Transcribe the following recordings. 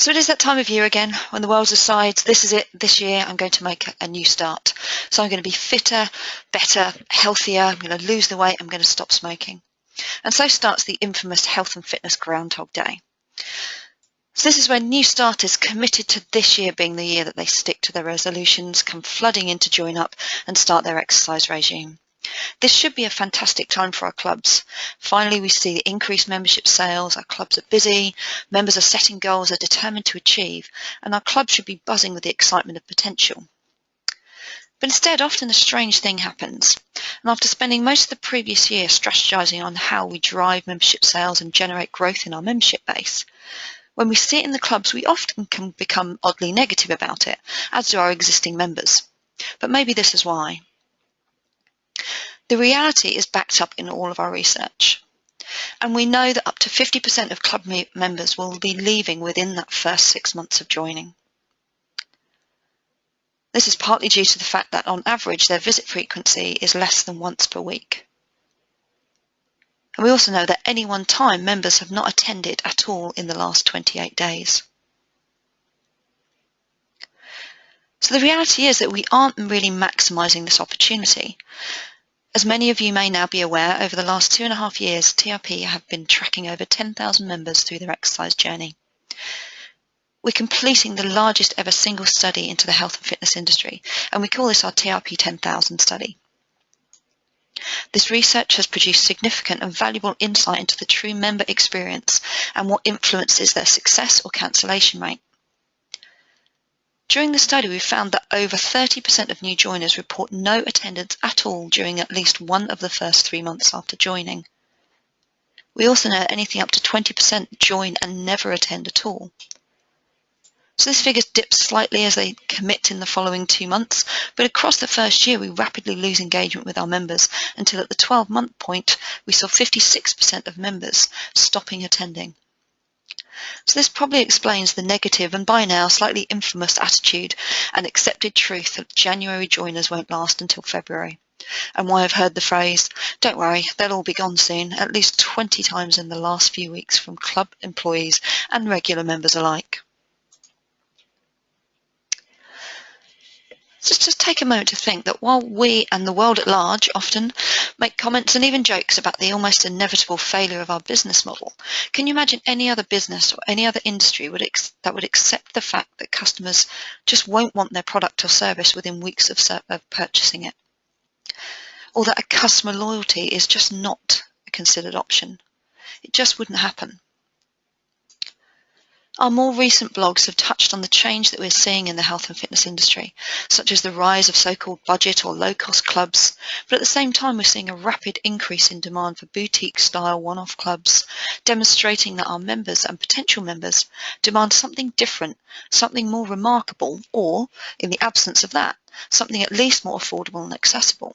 So it is that time of year again when the world decides this is it, this year I'm going to make a new start. So I'm going to be fitter, better, healthier, I'm going to lose the weight, I'm going to stop smoking. And so starts the infamous health and fitness Groundhog Day. So this is when new starters committed to this year being the year that they stick to their resolutions, come flooding in to join up and start their exercise regime. This should be a fantastic time for our clubs. Finally, we see increased membership sales, our clubs are busy, members are setting goals they're determined to achieve, and our club should be buzzing with the excitement of potential. But instead, often a strange thing happens, and after spending most of the previous year strategizing on how we drive membership sales and generate growth in our membership base, when we see it in the clubs, we often can become oddly negative about it, as do our existing members. But maybe this is why. The reality is backed up in all of our research. And we know that up to 50% of club members will be leaving within that first 6 months of joining. This is partly due to the fact that on average their visit frequency is less than once per week. And we also know that at any one time members have not attended at all in the last 28 days. So the reality is that we aren't really maximising this opportunity. As many of you may now be aware, over the last 2.5 years, TRP have been tracking over 10,000 members through their exercise journey. We're completing the largest ever single study into the health and fitness industry, and we call this our TRP 10,000 study. This research has produced significant and valuable insight into the true member experience and what influences their success or cancellation rate. During the study, we found that over 30% of new joiners report no attendance at all during at least one of the first 3 months after joining. We also know that anything up to 20% join and never attend at all. So this figure dips slightly as they commit in the following 2 months, but across the first year we rapidly lose engagement with our members until at the 12-month point we saw 56% of members stopping attending. So this probably explains the negative and by now slightly infamous attitude and accepted truth that January joiners won't last until February, and why I've heard the phrase, "Don't worry, they'll all be gone soon," at least 20 times in the last few weeks from club employees and regular members alike. So just take a moment to think that while we and the world at large often make comments and even jokes about the almost inevitable failure of our business model, can you imagine any other business or any other industry that would accept the fact that customers just won't want their product or service within weeks of purchasing it? Or that a customer loyalty is just not a considered option? It just wouldn't happen. Our more recent blogs have touched on the change that we're seeing in the health and fitness industry, such as the rise of so-called budget or low-cost clubs, but at the same time we're seeing a rapid increase in demand for boutique-style one-off clubs, demonstrating that our members and potential members demand something different, something more remarkable, or, in the absence of that, something at least more affordable and accessible.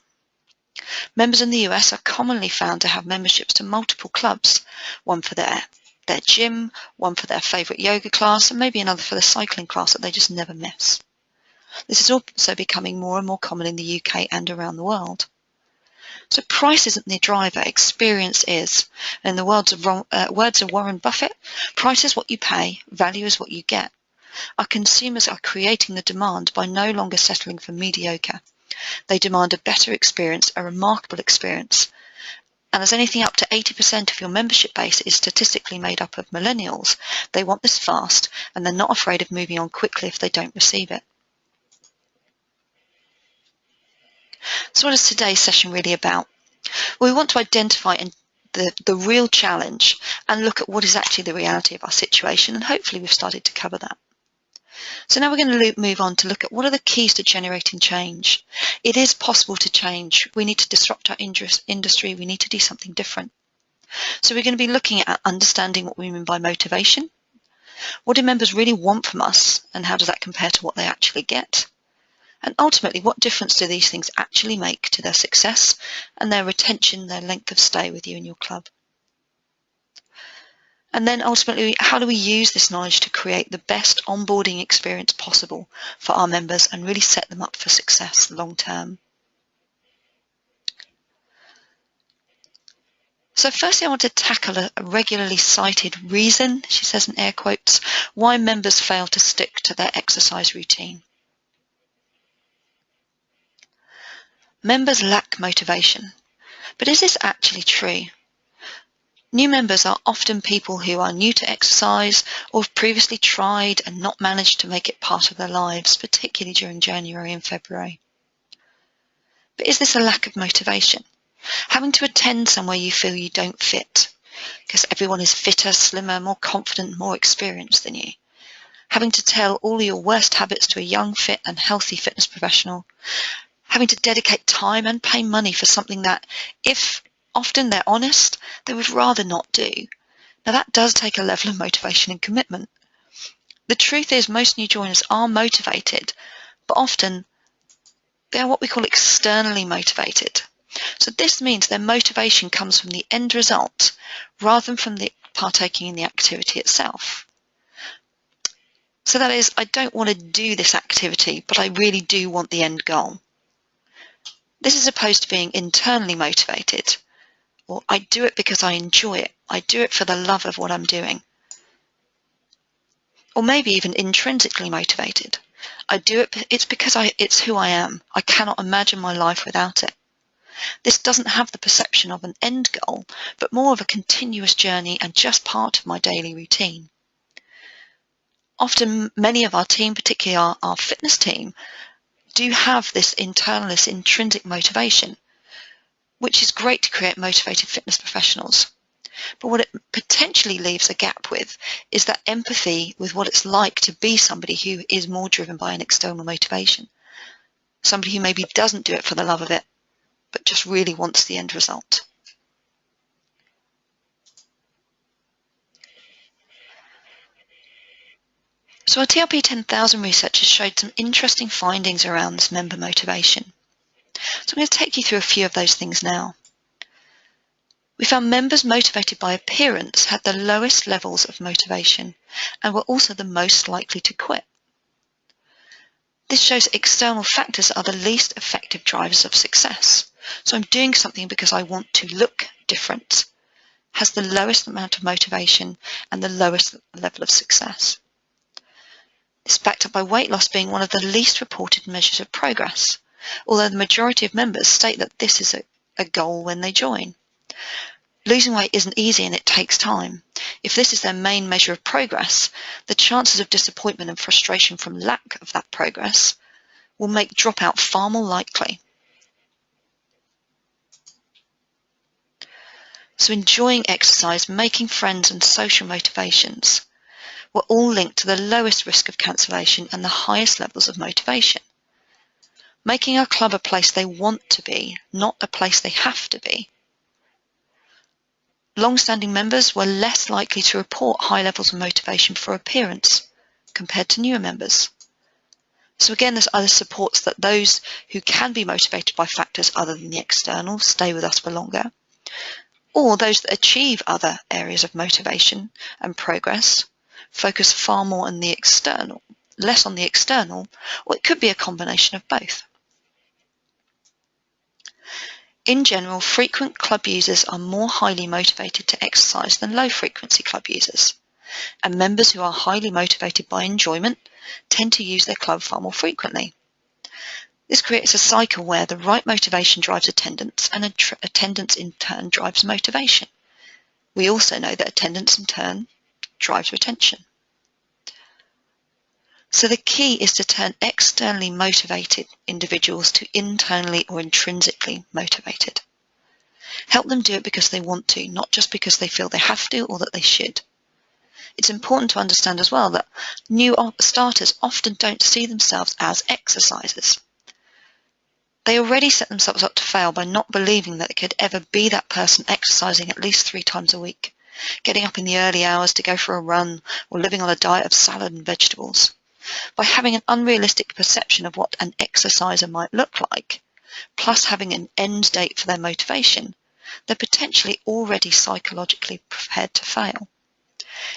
Members in the US are commonly found to have memberships to multiple clubs, one for their gym, one for their favourite yoga class, and maybe another for the cycling class that they just never miss. This is also becoming more and more common in the UK and around the world. So price isn't the driver, experience is. In the words of Warren Buffett, price is what you pay, value is what you get. Our consumers are creating the demand by no longer settling for mediocre. They demand a better experience, a remarkable experience. And as anything up to 80% of your membership base is statistically made up of millennials, they want this fast and they're not afraid of moving on quickly if they don't receive it. So what is today's session really about? Well, we want to identify the real challenge and look at what is actually the reality of our situation, and hopefully we've started to cover that. So now we're going to move on to look at what are the keys to generating change. It is possible to change. We need to disrupt our industry. We need to do something different. So we're going to be looking at understanding what we mean by motivation. What do members really want from us, and how does that compare to what they actually get? And ultimately, what difference do these things actually make to their success and their retention, their length of stay with you and your club? And then ultimately, how do we use this knowledge to create the best onboarding experience possible for our members and really set them up for success long term? So firstly, I want to tackle a regularly cited reason, she says in air quotes, why members fail to stick to their exercise routine. Members lack motivation. But is this actually true? New members are often people who are new to exercise or have previously tried and not managed to make it part of their lives, particularly during January and February. But is this a lack of motivation? Having to attend somewhere you feel you don't fit, because everyone is fitter, slimmer, more confident, more experienced than you. Having to tell all your worst habits to a young, fit and healthy fitness professional. Having to dedicate time and pay money for something that, if often they're honest, they would rather not do. Now that does take a level of motivation and commitment. The truth is most new joiners are motivated, but often they are what we call externally motivated. So this means their motivation comes from the end result rather than from the partaking in the activity itself. So that is, I don't want to do this activity, but I really do want the end goal. This is opposed to being internally motivated, or I do it because I enjoy it. I do it for the love of what I'm doing. Or maybe even intrinsically motivated. I do it, it's because it's who I am. I cannot imagine my life without it. This doesn't have the perception of an end goal, but more of a continuous journey and just part of my daily routine. Often many of our team, particularly our fitness team, do have this internal, this intrinsic motivation, which is great to create motivated fitness professionals. But what it potentially leaves a gap with is that empathy with what it's like to be somebody who is more driven by an external motivation. Somebody who maybe doesn't do it for the love of it, but just really wants the end result. So our TRP 10,000 research has showed some interesting findings around this member motivation. So I'm going to take you through a few of those things now. We found members motivated by appearance had the lowest levels of motivation and were also the most likely to quit. This shows external factors are the least effective drivers of success. So I'm doing something because I want to look different, has the lowest amount of motivation and the lowest level of success. This is backed up by weight loss being one of the least reported measures of progress, although the majority of members state that this is a goal when they join. Losing weight isn't easy and it takes time. If this is their main measure of progress, the chances of disappointment and frustration from lack of that progress will make dropout far more likely. So enjoying exercise, making friends and social motivations were all linked to the lowest risk of cancellation and the highest levels of motivation. Making our club a place they want to be, not a place they have to be. Long-standing members were less likely to report high levels of motivation for appearance compared to newer members. So again, this either supports that those who can be motivated by factors other than the external stay with us for longer, or those that achieve other areas of motivation and progress focus far more on the external, less on the external, or it could be a combination of both. In general, frequent club users are more highly motivated to exercise than low-frequency club users, and members who are highly motivated by enjoyment tend to use their club far more frequently. This creates a cycle where the right motivation drives attendance, and attendance in turn drives motivation. We also know that attendance in turn drives retention. So the key is to turn externally motivated individuals to internally or intrinsically motivated. Help them do it because they want to, not just because they feel they have to or that they should. It's important to understand as well that new starters often don't see themselves as exercisers. They already set themselves up to fail by not believing that they could ever be that person exercising at least 3 times a week, getting up in the early hours to go for a run, or living on a diet of salad and vegetables. By having an unrealistic perception of what an exerciser might look like, plus having an end date for their motivation, they're potentially already psychologically prepared to fail.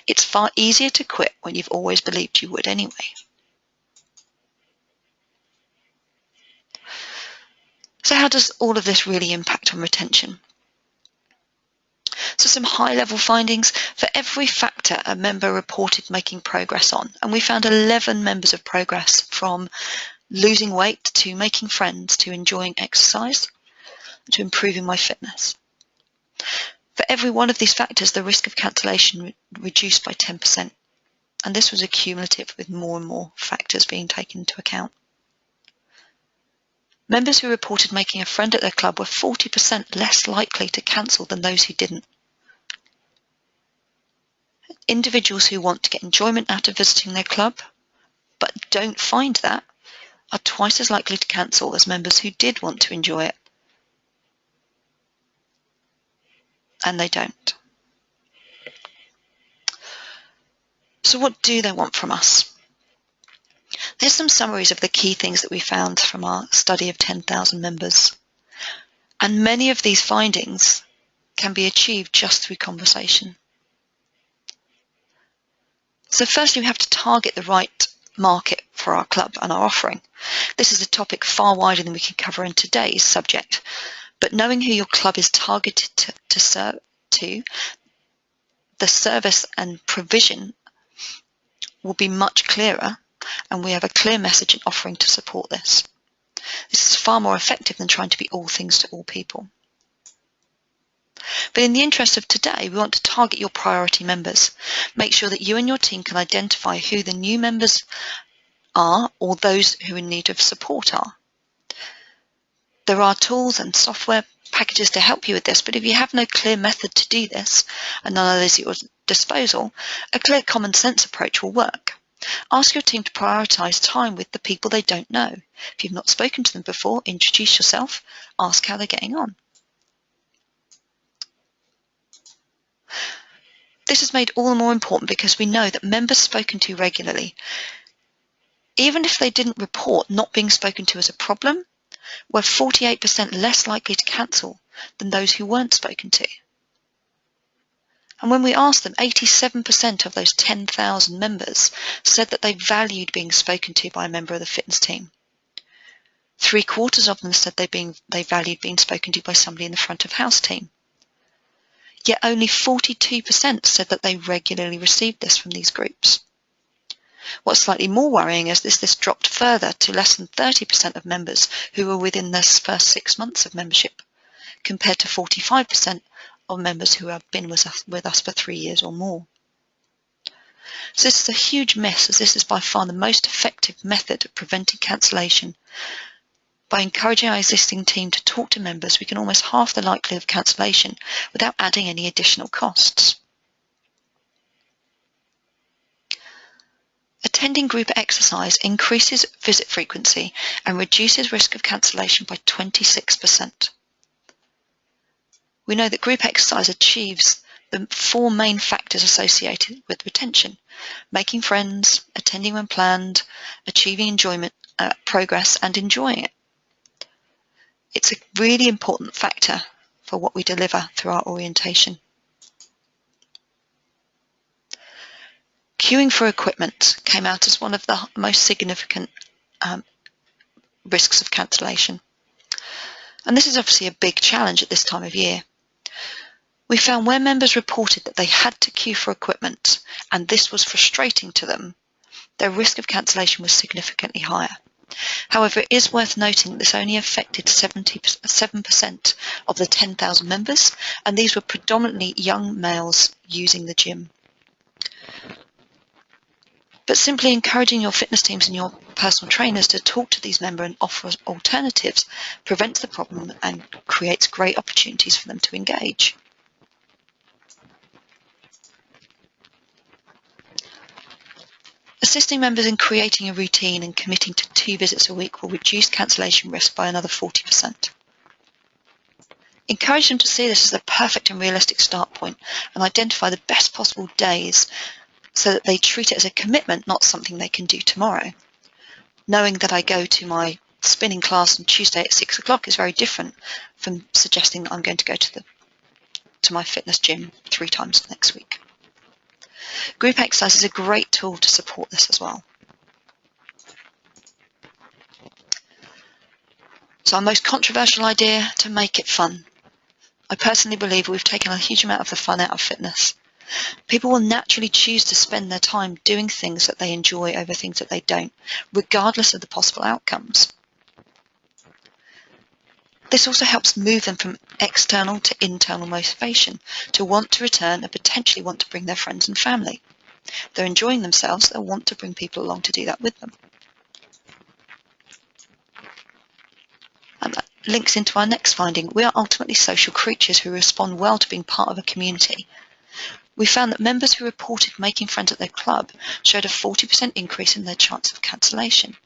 It's far easier to quit when you've always believed you would anyway. So how does all of this really impact on retention? some high-level findings. For every factor a member reported making progress on, and we found 11 members of progress, from losing weight to making friends to enjoying exercise to improving my fitness. For every one of these factors, the risk of cancellation reduced by 10%, and this was accumulative with more and more factors being taken into account. Members who reported making a friend at their club were 40% less likely to cancel than those who didn't. Individuals who want to get enjoyment out of visiting their club but don't find that are twice as likely to cancel as members who did want to enjoy it, and they don't. So what do they want from us? Here's some summaries of the key things that we found from our study of 10,000 members. And many of these findings can be achieved just through conversation. So firstly, we have to target the right market for our club and our offering. This is a topic far wider than we can cover in today's subject, but knowing who your club is targeted to serve, the service and provision will be much clearer, and we have a clear message and offering to support this. This is far more effective than trying to be all things to all people. But in the interest of today, we want to target your priority members. Make sure that you and your team can identify who the new members are or those who are in need of support are. There are tools and software packages to help you with this, but if you have no clear method to do this and none of those at your disposal, a clear common sense approach will work. Ask your team to prioritise time with the people they don't know. If you've not spoken to them before, introduce yourself, ask how they're getting on. This is made all the more important because we know that members spoken to regularly, even if they didn't report not being spoken to as a problem, were 48% less likely to cancel than those who weren't spoken to. And when we asked them, 87% of those 10,000 members said that they valued being spoken to by a member of the fitness team. 3/4 of them said they valued being spoken to by somebody in the front of house team. Yet only 42% said that they regularly received this from these groups. What's slightly more worrying is this dropped further to less than 30% of members who were within their first 6 months of membership, compared to 45% of members who have been with us for 3 years or more. So this is a huge miss, as this is by far the most effective method of preventing cancellation. By encouraging our existing team to talk to members, we can almost halve the likelihood of cancellation without adding any additional costs. Attending group exercise increases visit frequency and reduces risk of cancellation by 26%. We know that group exercise achieves the 4 main factors associated with retention: making friends, attending when planned, achieving enjoyment, progress, and enjoying it. It's a really important factor for what we deliver through our orientation. Queuing for equipment came out as one of the most significant risks of cancellation. And this is obviously a big challenge at this time of year. We found where members reported that they had to queue for equipment and this was frustrating to them, their risk of cancellation was significantly higher. However, it is worth noting that this only affected 77% of the 10,000 members, and these were predominantly young males using the gym. But simply encouraging your fitness teams and your personal trainers to talk to these members and offer alternatives prevents the problem and creates great opportunities for them to engage. Assisting members in creating a routine and committing to 2 visits a week will reduce cancellation risk by another 40%. Encourage them to see this as a perfect and realistic start point and identify the best possible days so that they treat it as a commitment, not something they can do tomorrow. Knowing that I go to my spinning class on Tuesday at 6 o'clock is very different from suggesting that I'm going to go to my fitness gym 3 times next week. Group exercise is a great tool to support this as well. So our most controversial idea: to make it fun. I personally believe we've taken a huge amount of the fun out of fitness. People will naturally choose to spend their time doing things that they enjoy over things that they don't, regardless of the possible outcomes. This also helps move them from external to internal motivation, to want to return and potentially want to bring their friends and family. If they're enjoying themselves, they'll want to bring people along to do that with them. And that links into our next finding. We are ultimately social creatures who respond well to being part of a community. We found that members who reported making friends at their club showed a 40% increase in their chance of cancellation.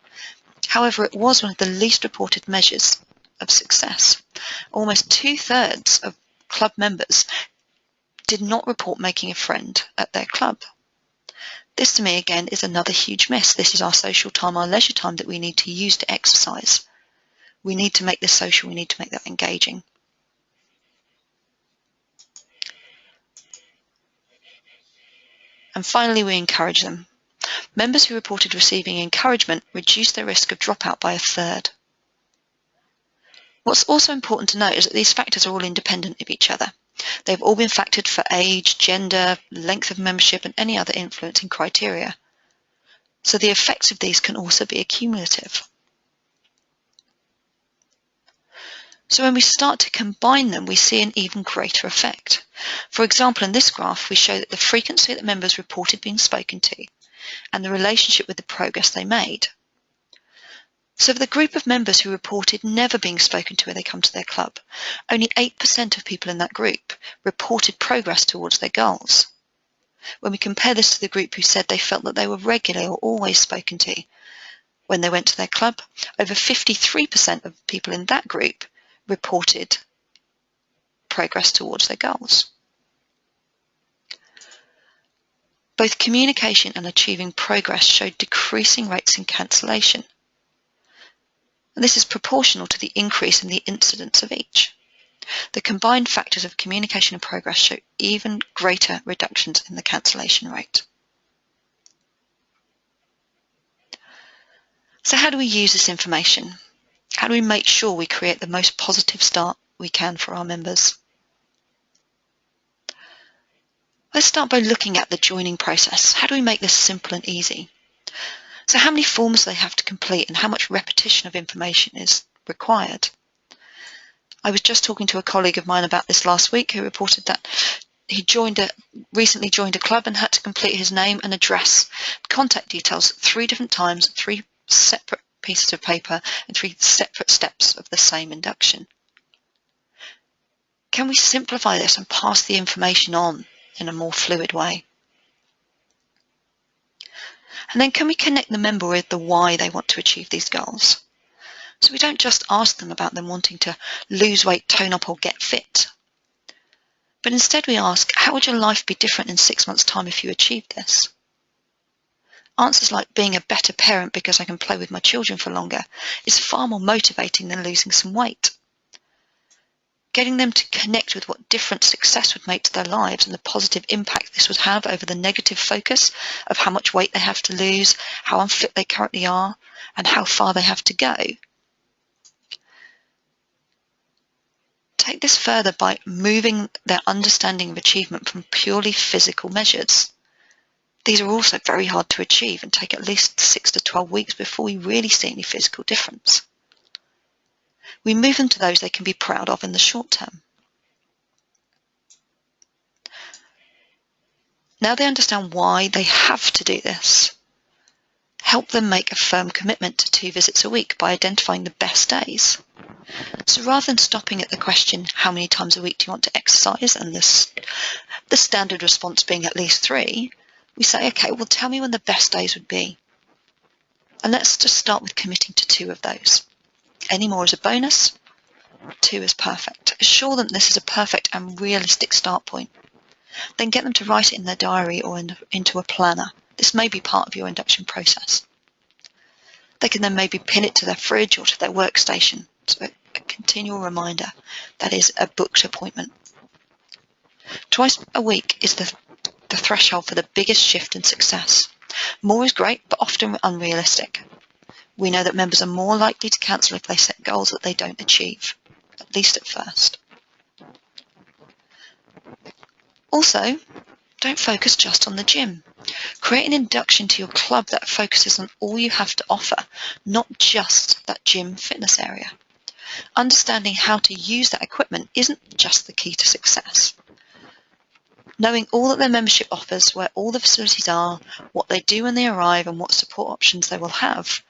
However, it was one of the least reported measures of success. Almost 2/3 of club members did not report making a friend at their club. This, to me, again, is another huge miss. This is our social time, our leisure time that we need to use to exercise. We need to make this social, we need to make that engaging. And finally, we encourage them. Members who reported receiving encouragement reduced their risk of dropout by 1/3. What's also important to note is that these factors are all independent of each other. They've all been factored for age, gender, length of membership, and any other influencing criteria. So the effects of these can also be accumulative. So when we start to combine them, we see an even greater effect. For example, in this graph, we show that the frequency that members reported being spoken to and the relationship with the progress they made. So for the group of members who reported never being spoken to when they come to their club, only 8% of people in that group reported progress towards their goals. When we compare this to the group who said they felt that they were regularly or always spoken to when they went to their club, over 53% of people in that group reported progress towards their goals. Both communication and achieving progress showed decreasing rates in cancellation. And this is proportional to the increase in the incidence of each. The combined factors of communication and progress show even greater reductions in the cancellation rate. So how do we use this information? How do we make sure we create the most positive start we can for our members? Let's start by looking at the joining process. How do we make this simple and easy? So how many forms do they have to complete and how much repetition of information is required? I was just talking to a colleague of mine about this last week who reported that he recently joined a club and had to complete his name and address, contact details 3 different times, 3 separate pieces of paper and 3 separate steps of the same induction. Can we simplify this and pass the information on in a more fluid way? And then can we connect the member with the why they want to achieve these goals? So we don't just ask them about them wanting to lose weight, tone up, or get fit. But instead we ask, how would your life be different in 6 months' time if you achieved this? Answers like being a better parent because I can play with my children for longer is far more motivating than losing some weight. Getting them to connect with what different success would make to their lives and the positive impact this would have over the negative focus of how much weight they have to lose, how unfit they currently are, and how far they have to go. Take this further by moving their understanding of achievement from purely physical measures. These are also very hard to achieve and take at least 6 to 12 weeks before we really see any physical difference. We move them to those they can be proud of in the short term. Now they understand why they have to do this. Help them make a firm commitment to 2 visits a week by identifying the best days. So rather than stopping at the question, how many times a week do you want to exercise, and the standard response being at least 3, we say, okay, well, tell me when the best days would be. And let's just start with committing to 2 of those. Any more is a bonus, 2 is perfect. Assure them this is a perfect and realistic start point. Then get them to write it in their diary or into a planner. This may be part of your induction process. They can then maybe pin it to their fridge or to their workstation. So a continual reminder, that is a booked appointment. Twice a week is the threshold for the biggest shift in success. More is great, but often unrealistic. We know that members are more likely to cancel if they set goals that they don't achieve, at least at first. Also, don't focus just on the gym. Create an induction to your club that focuses on all you have to offer, not just that gym fitness area. Understanding how to use that equipment isn't just the key to success. Knowing all that their membership offers, where all the facilities are, what they do when they arrive, and what support options they will have,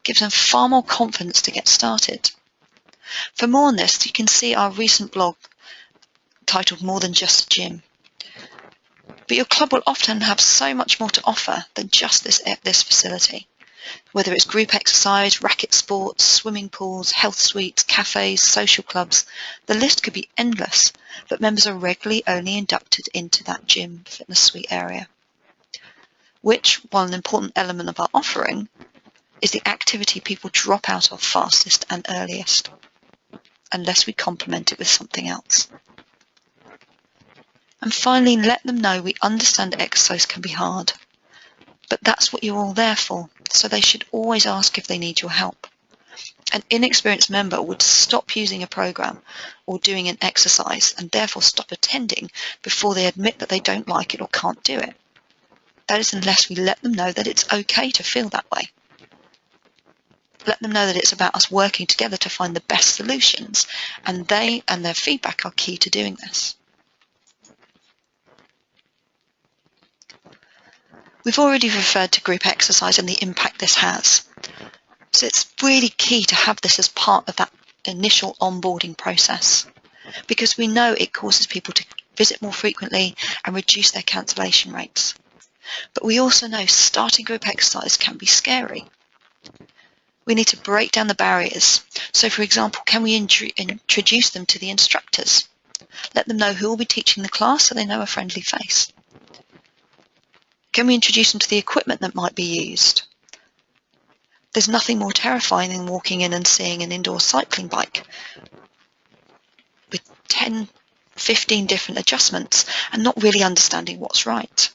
gives them far more confidence to get started. For more on this, you can see our recent blog titled More Than Just a Gym. But your club will often have so much more to offer than just this facility. Whether it's group exercise, racket sports, swimming pools, health suites, cafes, social clubs, the list could be endless, but members are regularly only inducted into that gym fitness suite area, which, while an important element of our offering, is the activity people drop out of fastest and earliest, unless we complement it with something else. And finally, let them know we understand exercise can be hard, but that's what you're all there for, so they should always ask if they need your help. An inexperienced member would stop using a program or doing an exercise and therefore stop attending before they admit that they don't like it or can't do it. That is, unless we let them know that it's okay to feel that way. Let them know that it's about us working together to find the best solutions, and they and their feedback are key to doing this. We've already referred to group exercise and the impact this has. So it's really key to have this as part of that initial onboarding process, because we know it causes people to visit more frequently and reduce their cancellation rates. But we also know starting group exercise can be scary. We need to break down the barriers. So, for example, can we introduce them to the instructors? Let them know who will be teaching the class so they know a friendly face. Can we introduce them to the equipment that might be used? There's nothing more terrifying than walking in and seeing an indoor cycling bike with 10, 15 different adjustments and not really understanding what's right.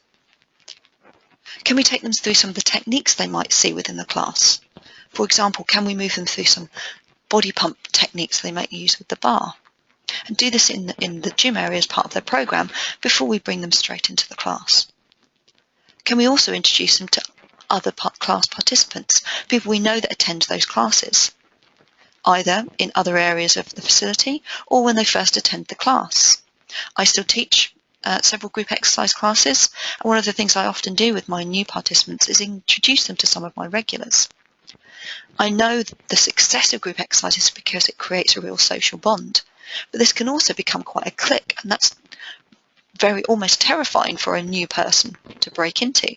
Can we take them through some of the techniques they might see within the class? For example, can we move them through some body pump techniques they might use with the bar? And do this in the gym area as part of their program before we bring them straight into the class. Can we also introduce them to other class participants, people we know that attend those classes, either in other areas of the facility or when they first attend the class? I still teach several group exercise classes, and one of the things I often do with my new participants is introduce them to some of my regulars. I know the success of group exercise is because it creates a real social bond, but this can also become quite a clique, and that's almost terrifying for a new person to break into.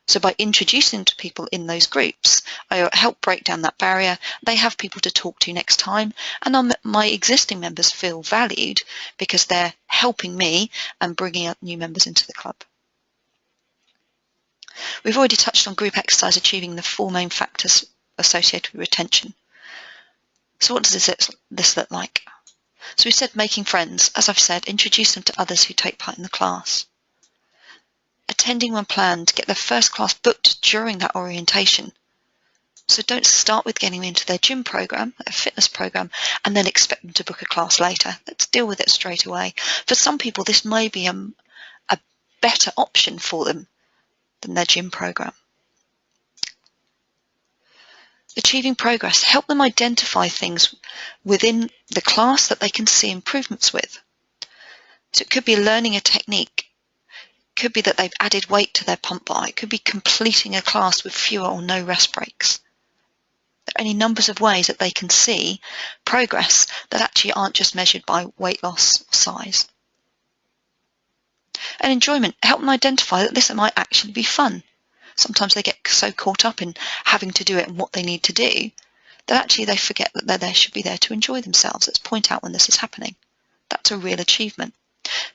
So by introducing them to people in those groups, I help break down that barrier. They have people to talk to next time, and my existing members feel valued because they're helping me and bringing up new members into the club. We've already touched on group exercise achieving the 4 main factors associated with retention. So what does this look like? So we said making friends. As I've said, introduce them to others who take part in the class. Attending when planned, get their first class booked during that orientation. So don't start with getting them into their gym program, a fitness program, and then expect them to book a class later. Let's deal with it straight away. For some people, this may be a better option for them than their gym program. Achieving progress, help them identify things within the class that they can see improvements with. So it could be learning a technique. It could be that they've added weight to their pump bar. It could be completing a class with fewer or no rest breaks. There are any numbers of ways that they can see progress that actually aren't just measured by weight loss or size. And enjoyment, help them identify that this might actually be fun. Sometimes they get so caught up in having to do it and what they need to do that actually they forget that they should be there to enjoy themselves. Let's point out when this is happening. That's a real achievement.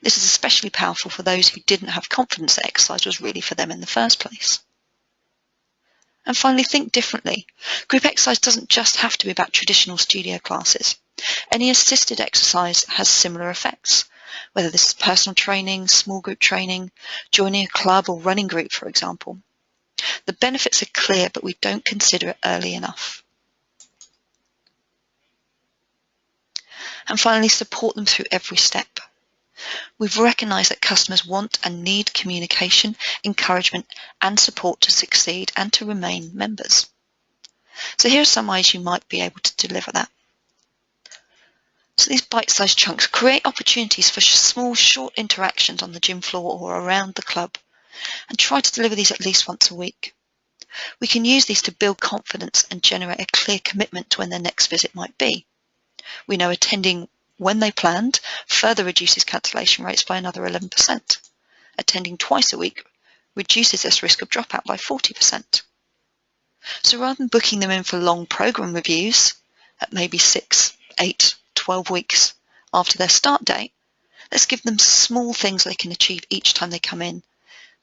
This is especially powerful for those who didn't have confidence that exercise was really for them in the first place. And finally, think differently. Group exercise doesn't just have to be about traditional studio classes. Any assisted exercise has similar effects, whether this is personal training, small group training, joining a club or running group, for example. The benefits are clear, but we don't consider it early enough. And finally, support them through every step. We've recognised that customers want and need communication, encouragement and support to succeed and to remain members. So here are some ways you might be able to deliver that. So these bite-sized chunks create opportunities for small, short interactions on the gym floor or around the club, and try to deliver these at least once a week. We can use these to build confidence and generate a clear commitment to when their next visit might be. We know attending when they planned further reduces cancellation rates by another 11%. Attending twice a week reduces this risk of dropout by 40%. So rather than booking them in for long program reviews at maybe 6, 8, 12 weeks after their start date, let's give them small things they can achieve each time they come in.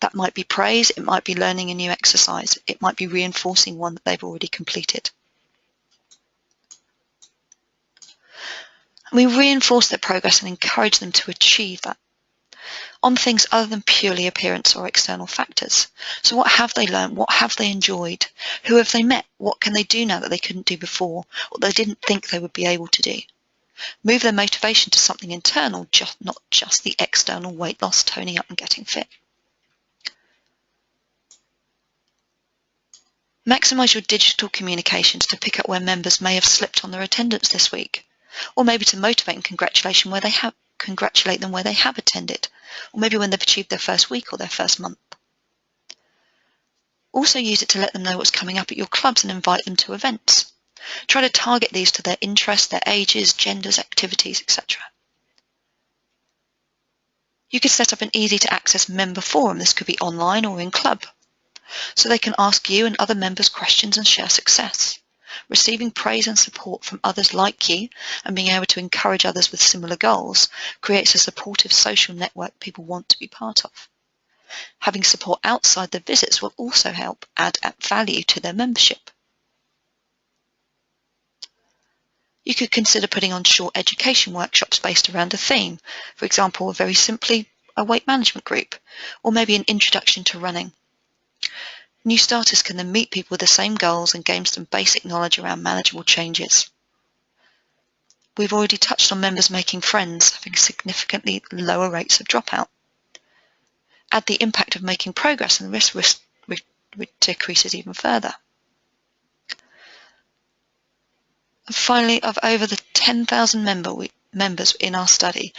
That might be praise, it might be learning a new exercise, it might be reinforcing one that they've already completed. And we reinforce their progress and encourage them to achieve that on things other than purely appearance or external factors. So what have they learned? What have they enjoyed? Who have they met? What can they do now that they couldn't do before, or they didn't think they would be able to do? Move their motivation to something internal, not just the external weight loss, toning up and getting fit. Maximise your digital communications to pick up where members may have slipped on their attendance this week, or maybe to motivate and congratulate them where they have attended, or maybe when they've achieved their first week or their first month. Also use it to let them know what's coming up at your clubs and invite them to events. Try to target these to their interests, their ages, genders, activities, etc. You could set up an easy-to-access member forum. This could be online or in club, so they can ask you and other members questions and share success. Receiving praise and support from others like you and being able to encourage others with similar goals creates a supportive social network people want to be part of. Having support outside the visits will also help add value to their membership. You could consider putting on short education workshops based around a theme, for example, very simply a weight management group, or maybe an introduction to running. New starters can then meet people with the same goals and gain some basic knowledge around manageable changes. We've already touched on members making friends, having significantly lower rates of dropout. Add the impact of making progress and the risk decreases even further. And finally, of over the 10,000 members in our study,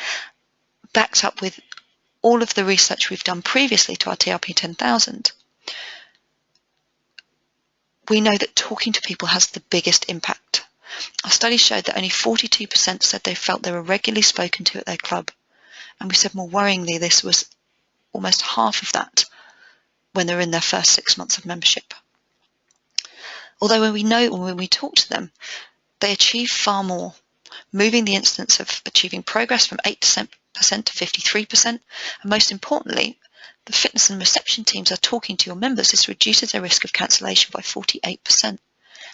backed up with all of the research we've done previously to our TRP 10,000, we know that talking to people has the biggest impact. Our study showed that only 42% said they felt they were regularly spoken to at their club, and we said more worryingly this was almost half of that when they're in their first 6 months of membership. Although when we talk to them, they achieve far more, moving the instance of achieving progress from 8% to 53%, and most importantly, the fitness and reception teams are talking to your members. This reduces their risk of cancellation by 48%.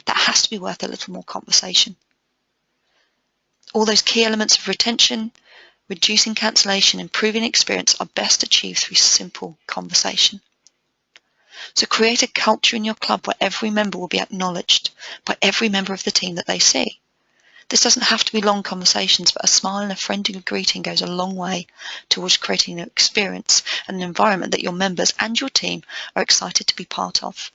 That has to be worth a little more conversation. All those key elements of retention, reducing cancellation, improving experience are best achieved through simple conversation. So create a culture in your club where every member will be acknowledged by every member of the team that they see. This doesn't have to be long conversations, but a smile and a friendly greeting goes a long way towards creating an experience and an environment that your members and your team are excited to be part of.